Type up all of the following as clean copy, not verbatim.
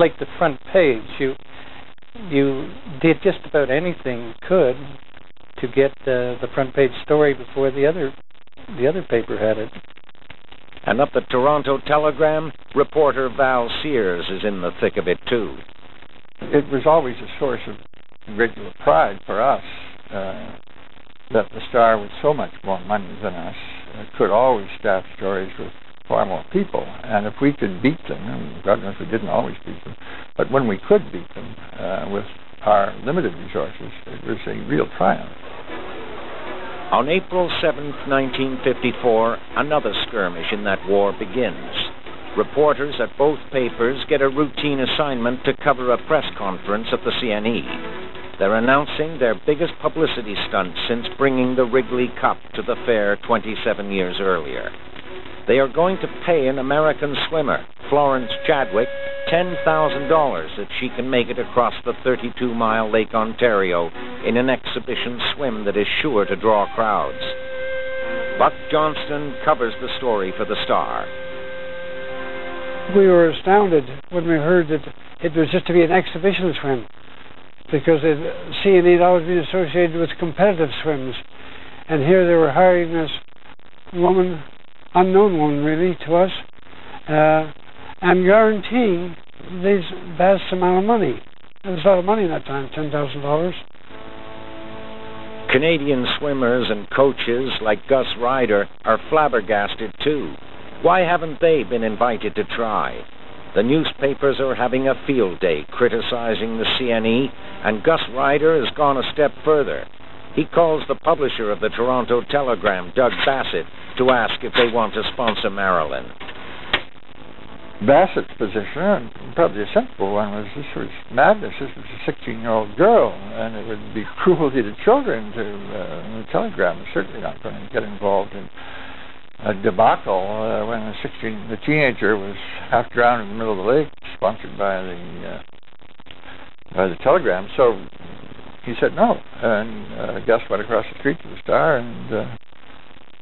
like the front page. You did just about anything you could to get the front page story before the other paper had it. And up the Toronto Telegram, reporter Val Sears is in the thick of it too. It was always a source of regular pride for us that the Star, with so much more money than us, could always staff stories with far more people. And if we could beat them, and God knows we didn't always beat them, but when we could beat them with our limited resources, it was a real triumph. On April 7th, 1954, another skirmish in that war begins. Reporters at both papers get a routine assignment to cover a press conference at the CNE. They're announcing their biggest publicity stunt since bringing the Wrigley Cup to the fair 27 years earlier. They are going to pay an American swimmer, Florence Chadwick, $10,000 that she can make it across the 32-mile Lake Ontario in an exhibition swim that is sure to draw crowds. Buck Johnston covers the story for the Star. We were astounded when we heard that it was just to be an exhibition swim, because CNE had always been associated with competitive swims, and here they were hiring this woman, unknown woman really to us, and guaranteeing this vast amount of money. It was a lot of money in that time, $10,000. Canadian swimmers and coaches like Gus Ryder are flabbergasted too. Why haven't they been invited to try? The newspapers are having a field day criticizing the CNE, and Gus Ryder has gone a step further. He calls the publisher of the Toronto Telegram, Doug Bassett, to ask if they want to sponsor Marilyn. Bassett's position, probably a sensible one, was this was madness. This was a 16-year-old girl, and it would be cruelty to children to the Telegram was certainly not going to get involved in a debacle when the teenager was half drowned in the middle of the lake, sponsored by the Telegram. So he said no, and Gus went across the street to the Star, and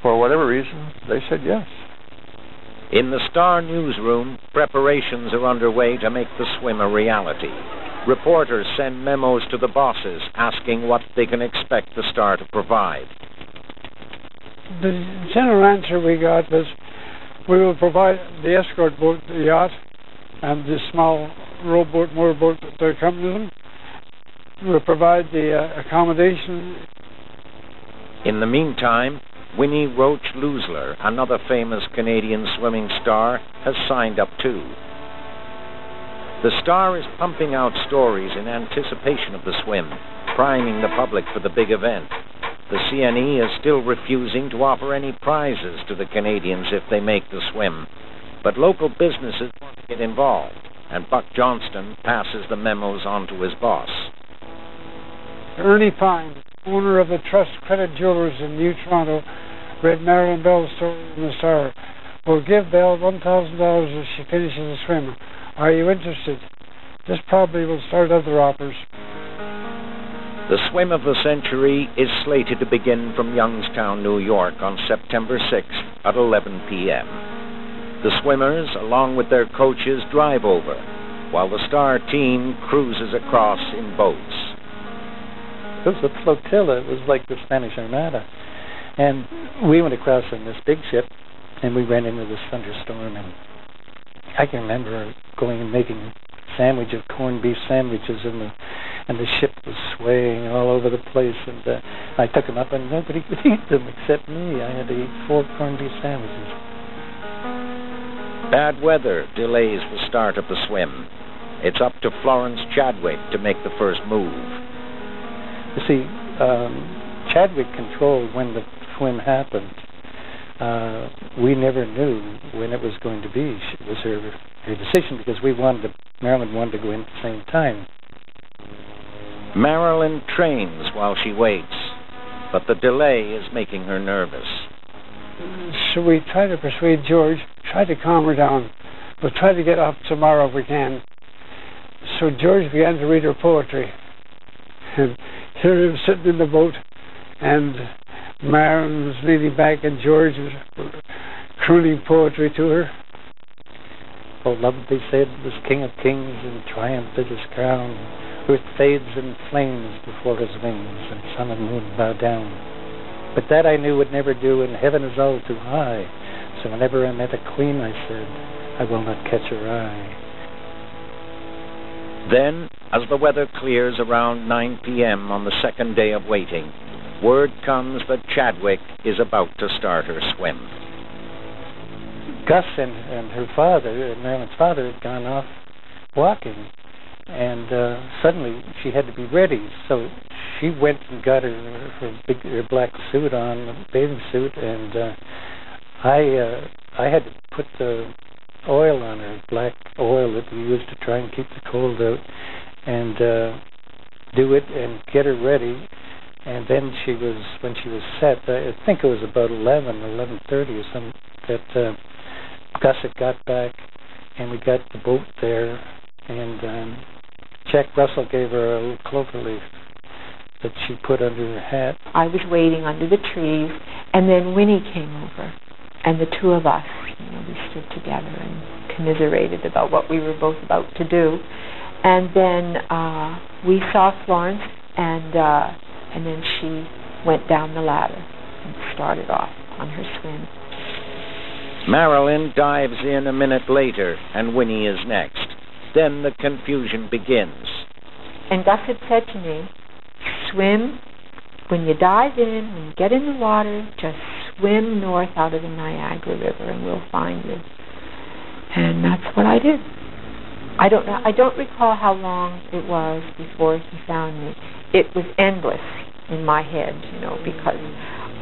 for whatever reason, they said yes. In the Star newsroom, preparations are underway to make the swim a reality. Reporters send memos to the bosses asking what they can expect the Star to provide. The general answer we got was, we will provide the escort boat, the yacht, and the small rowboat, motorboat that accompanies them. We'll provide the accommodation. In the meantime, Winnie Roach Loosler, another famous Canadian swimming star, has signed up too. The Star is pumping out stories in anticipation of the swim, priming the public for the big event. The CNE is still refusing to offer any prizes to the Canadians if they make the swim, but local businesses want to get involved, and Buck Johnston passes the memos on to his boss. Ernie Pine, owner of the Trust Credit Jewelers in New Toronto, read Marilyn Bell Story in the Star. Will give Bell $1,000 if she finishes the swim. Are you interested? This probably will start other offers. The swim of the century is slated to begin from Youngstown, New York on September 6th at 11 p.m. The swimmers, along with their coaches, drive over, while the Star team cruises across in boats. It was a flotilla. It was like the Spanish Armada. And we went across in this big ship, and we ran into this thunderstorm, and I can remember going and making sandwich of corned beef sandwiches, and the ship was swaying all over the place, and I took them up, and nobody could eat them except me. I had to eat 4 corned beef sandwiches. Bad weather delays the start of the swim. It's up to Florence Chadwick to make the first move. You see, Chadwick controlled when the swim happened. We never knew when it was going to be. It was her decision, because Marilyn wanted to go in at the same time. Marilyn trains while she waits, but the delay is making her nervous. So we try to persuade George, try to calm her down. We'll try to get off tomorrow if we can. So George began to read her poetry. And here he was sitting in the boat, and Marilyn was leaning back, and George was crooning poetry to her. Oh, love, they said, was King of Kings and triumphed at his crown. Earth fades in flames before his wings, and sun and moon bow down. But that I knew would never do, and heaven is all too high. So whenever I met a queen, I said, I will not catch her eye. Then, as the weather clears around 9 p.m. on the second day of waiting, word comes that Chadwick is about to start her swim. Gus and her father, Marilyn's father, had gone off walking, and suddenly she had to be ready. So she went and got her black suit on, a bathing suit, and I had to put the oil on her, black oil that we used to try and keep the cold out, and do it and get her ready. And then when she was set, I think it was about 11:30 or something, that Gus had got back, and we got the boat there, and Jack Russell gave her a little clover leaf that she put under her hat. I was waiting under the trees, and then Winnie came over, and the two of us, we stood together and commiserated about what we were both about to do. And then we saw Florence, and then she went down the ladder and started off on her swim. Marilyn dives in a minute later, and Winnie is next. Then the confusion begins. And Gus had said to me, swim, when you dive in, when you get in the water, just swim north out of the Niagara River and we'll find you. And that's what I did. I don't recall how long it was before he found me. It was endless in my head, because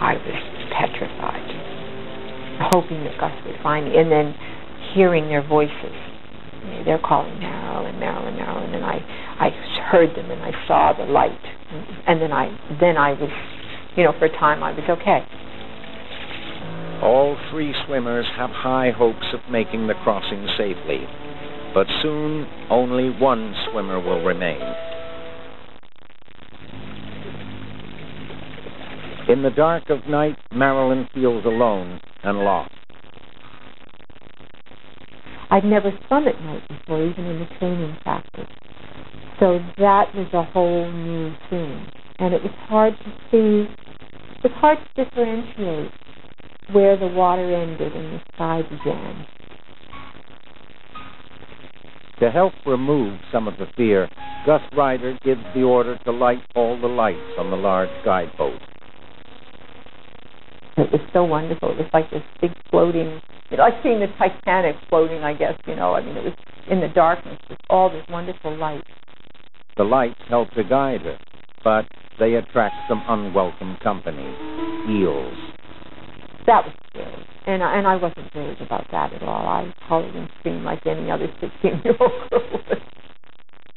I was petrified, hoping that Gus would find me, and then hearing their voices. They're calling Marilyn, Marilyn, Marilyn, and I heard them and I saw the light, and then I was, for a time I was okay. All three swimmers have high hopes of making the crossing safely, but soon only one swimmer will remain. In the dark of night, Marilyn feels alone and lost. I'd never swum at night before, even in the training practice. So that was a whole new thing. And it was hard to see, it was hard to differentiate where the water ended and the sky began. To help remove some of the fear, Gus Ryder gives the order to light all the lights on the large guide boat. It was so wonderful. It was like this big floating, like seeing the Titanic floating, I guess, it was in the darkness, with all this wonderful light. The lights help to guide her, but they attract some unwelcome company, eels. That was scary, and I wasn't worried about that at all. I hollered and screamed like any other 16-year-old girl would.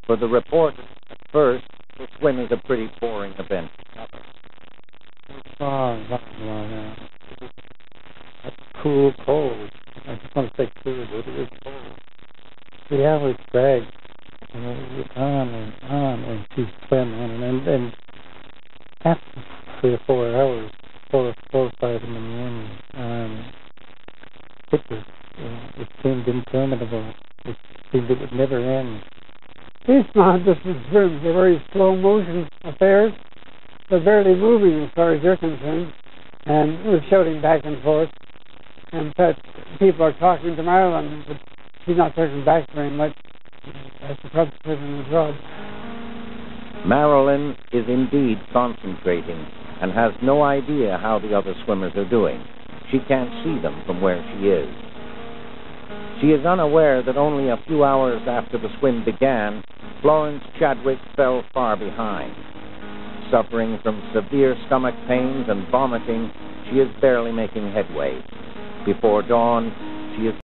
For the reporter, at first, the swim is a pretty boring event to cover. That's cool, cold. I just want to say cool, but it is cold. 3 hours dragged, on and she swam on, and after 3 or 4 hours, 4 or 5 in the morning, it seemed interminable. It seemed it would never end. These long-distance swims are very slow-motion affairs. They're barely moving as far as you're concerned, and we're shouting back and forth. In fact, people are talking to Marilyn, but she's not talking back very much. That's the problem as well. Marilyn is indeed concentrating and has no idea how the other swimmers are doing. She can't see them from where she is. She is unaware that only a few hours after the swim began, Florence Chadwick fell far behind. Suffering from severe stomach pains and vomiting, she is barely making headway. Before dawn, she is